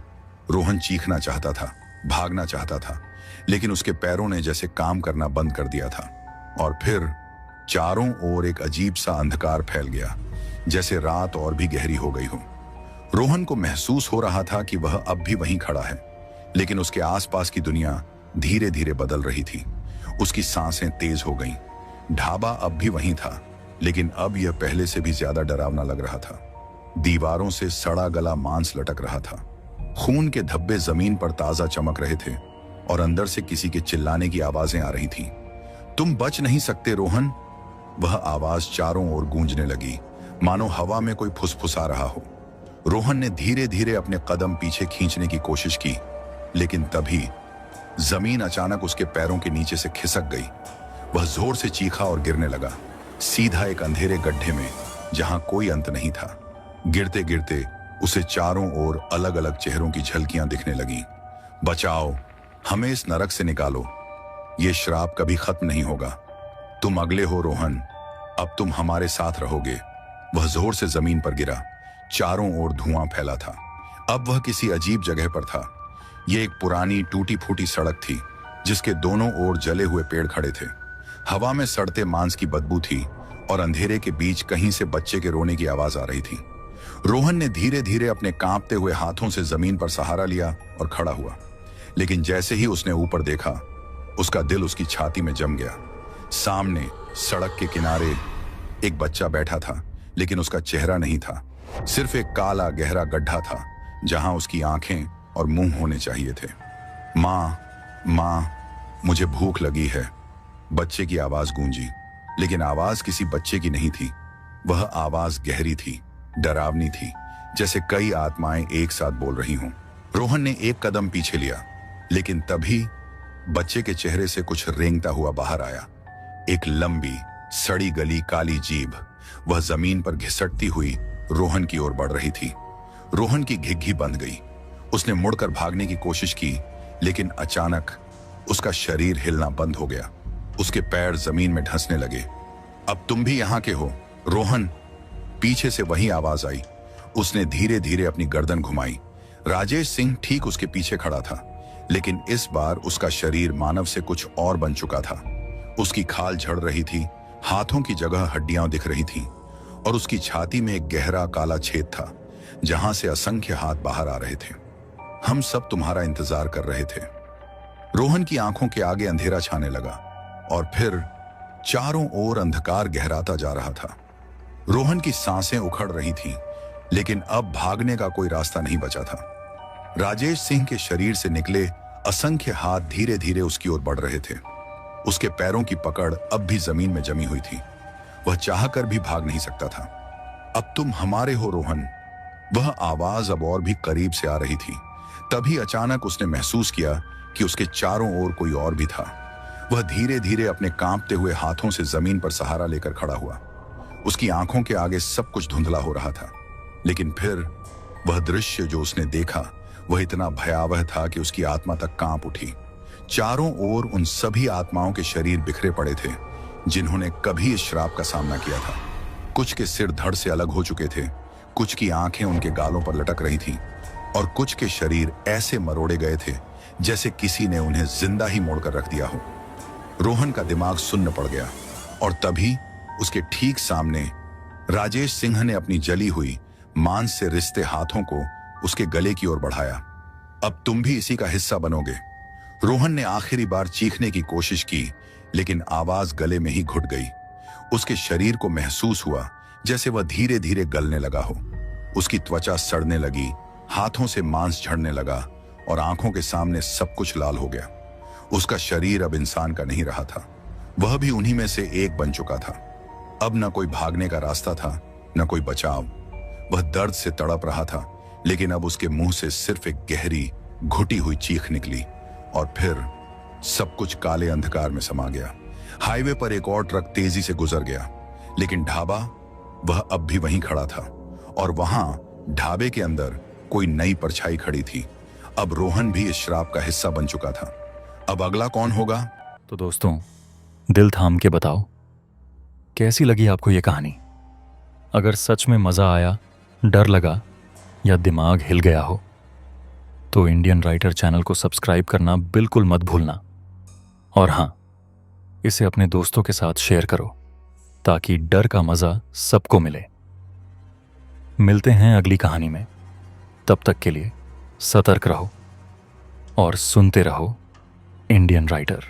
रोहन चीखना चाहता था, भागना चाहता था, लेकिन उसके पैरों ने जैसे काम करना बंद कर दिया था। और फिर चारों ओर एक अजीब सा अंधकार फैल गया, जैसे रात और भी गहरी हो गई हो। रोहन को महसूस हो रहा था कि वह अब भी वहीं खड़ा है, लेकिन उसके आसपास की दुनिया धीरे धीरे बदल रही थी। उसकी सांसें तेज हो गईं। ढाबा अब भी वहीं था, लेकिन अब यह पहले से भी ज्यादा डरावना लग रहा था। दीवारों से सड़ा गला मांस लटक रहा था। खून के धब्बे जमीन पर ताजा चमक रहे थे और अंदर से किसी के चिल्लाने की आवाजें आ रही थीं। तुम बच नहीं सकते रोहन। वह आवाज चारों ओर गूंजने लगी, मानो हवा में कोई फुसफुसा रहा हो। रोहन ने धीरे धीरे अपने कदम पीछे खींचने की कोशिश की, लेकिन तभी जमीन अचानक उसके पैरों के नीचे से खिसक गई। वह जोर से चीखा और गिरने लगा, सीधा एक अंधेरे गड्ढे में जहां कोई अंत नहीं था। गिरते गिरते उसे चारों ओर अलग अलग चेहरों की झलकियां दिखने लगीं। बचाओ, हमें इस नरक से निकालो, ये श्राप कभी खत्म नहीं होगा। तुम अगले हो रोहन, अब तुम हमारे साथ रहोगे। वह जोर से जमीन पर गिरा। चारों ओर धुआं फैला था। अब वह किसी अजीब जगह पर था। यह एक पुरानी टूटी फूटी सड़क थी, जिसके दोनों ओर जले हुए पेड़ खड़े थे। हवा में सड़ते मांस की बदबू थी और अंधेरे के बीच कहीं से बच्चे के रोने की आवाज आ रही थी। रोहन ने धीरे धीरे अपने कांपते हुए हाथों से जमीन पर सहारा लिया और खड़ा हुआ। लेकिन जैसे ही उसने ऊपर देखा, उसका दिल उसकी छाती में जम गया। सामने सड़क के किनारे एक बच्चा बैठा था, लेकिन उसका चेहरा नहीं था। सिर्फ एक काला गहरा गड्ढा था, जहां उसकी आंखें और मुंह होने चाहिए थे। मां, मुझे भूख लगी है, बच्चे की आवाज गूंजी। लेकिन आवाज किसी बच्चे की नहीं थी। वह आवाज गहरी थी, डरावनी थी, जैसे कई आत्माएं एक साथ बोल रही हों। रोहन ने एक कदम पीछे लिया, लेकिन तभी बच्चे के चेहरे से कुछ रेंगता हुआ बाहर आया। एक लंबी सड़ी गली काली जीभ, वह जमीन पर घिसटती हुई रोहन की ओर बढ़ रही थी। रोहन की घिघी बंध गई। उसने मुड़कर भागने की कोशिश की, लेकिन अचानक उसका शरीर हिलना बंद हो गया। उसके पैर जमीन में धंसने लगे। अब तुम भी यहां के हो रोहन? पीछे से वही आवाज आई। उसने धीरे धीरे अपनी गर्दन घुमाई। राजेश सिंह ठीक उसके पीछे खड़ा था, लेकिन इस बार उसका शरीर मानव से कुछ और बन चुका था। उसकी खाल झड़ रही थी, हाथों की जगह हड्डियां दिख रही थीं, और उसकी छाती में एक गहरा काला छेद था, जहां से असंख्य हाथ बाहर आ रहे थे। हम सब तुम्हारा इंतजार कर रहे थे। रोहन की आंखों के आगे अंधेरा छाने लगा। और फिर चारों ओर अंधकार गहराता जा रहा था। रोहन की सांसें उखड़ रही थीं, लेकिन अब भागने का कोई रास्ता नहीं बचा था। राजेश सिंह के शरीर से निकले असंख्य हाथ धीरे धीरे उसकी ओर बढ़ रहे थे। उसके पैरों की पकड़ अब भी जमीन में जमी हुई थी। वह चाहकर भी भाग नहीं सकता था। अब तुम हमारे हो रोहन। वह आवाज अब और भी करीब से आ रही थी। तभी अचानक उसने महसूस किया कि उसके चारों ओर कोई और भी था। वह धीरे धीरे अपने कांपते हुए हाथों से जमीन पर सहारा लेकर खड़ा हुआ। उसकी आंखों के आगे सब कुछ धुंधला हो रहा था, लेकिन फिर वह दृश्य जो उसने देखा वह इतना भयावह था कि उसकी आत्मा तक कांप उठी। चारों ओर उन सभी आत्माओं के शरीर बिखरे पड़े थे जिन्होंने कभी इस श्राप का सामना किया था। कुछ के सिर धड़ से अलग हो चुके थे, कुछ की आंखें उनके गालों पर लटक रही थीं, और कुछ के शरीर ऐसे मरोड़े गए थे जैसे किसी ने उन्हें जिंदा ही मोड़कर रख दिया हो। रोहन का दिमाग सुन्न पड़ गया, और तभी उसके ठीक सामने राजेश सिंह ने अपनी जली हुई मांस से रिश्ते हाथों को उसके गले की ओर बढ़ाया। अब तुम भी इसी का हिस्सा बनोगे। रोहन ने आखिरी बार चीखने की कोशिश की, लेकिन आवाज गले में ही घुट गई। उसके शरीर को महसूस हुआ जैसे वह धीरे धीरे गलने लगा हो। उसकी त्वचा सड़ने लगी, हाथों से मांस झड़ने लगा, और आंखों के सामने सब कुछ लाल हो गया। उसका शरीर अब इंसान का नहीं रहा था, वह भी उन्हीं में से एक बन चुका था। अब न कोई भागने का रास्ता था, न कोई बचाव। वह दर्द से तड़प रहा था, लेकिन अब उसके मुंह से सिर्फ एक गहरी घुटी हुई चीख निकली, और फिर सब कुछ काले अंधकार में समा गया। हाईवे पर एक और ट्रक तेजी से गुजर गया, लेकिन ढाबा वह अब भी वहीं खड़ा था, और वहां ढाबे के अंदर कोई नई परछाई खड़ी थी। अब रोहन भी इस श्राप का हिस्सा बन चुका था। अब अगला कौन होगा? तो दोस्तों, दिल थाम के बताओ, कैसी लगी आपको ये कहानी? अगर सच में मज़ा आया, डर लगा या दिमाग हिल गया हो, तो इंडियन राइटर चैनल को सब्सक्राइब करना बिल्कुल मत भूलना। और हाँ, इसे अपने दोस्तों के साथ शेयर करो ताकि डर का मज़ा सबको मिले। मिलते हैं अगली कहानी में। तब तक के लिए सतर्क रहो और सुनते रहो इंडियन राइटर।